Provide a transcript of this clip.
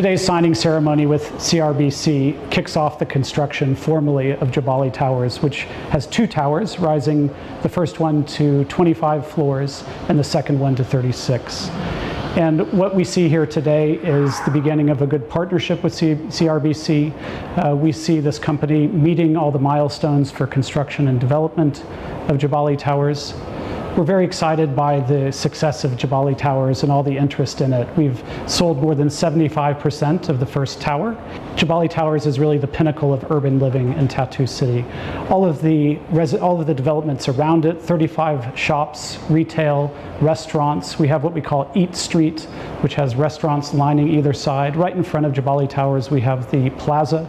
Today's signing ceremony with CRBC kicks off the construction formally of Jabali Towers, which has 2 towers, rising the first one to 25 floors and the second one to 36. And what we see here today is the beginning of a good partnership with CRBC. We see this company meeting all the milestones for construction and development of Jabali Towers. We're very excited by the success of Jabali Towers and all the interest in it. We've sold more than 75% of the first tower. Jabali Towers is really the pinnacle of urban living in Tattoo City. All of the developments around it, 35 shops, retail, restaurants. We have what we call Eat Street, which has restaurants lining either side. Right in front of Jabali Towers, we have the plaza.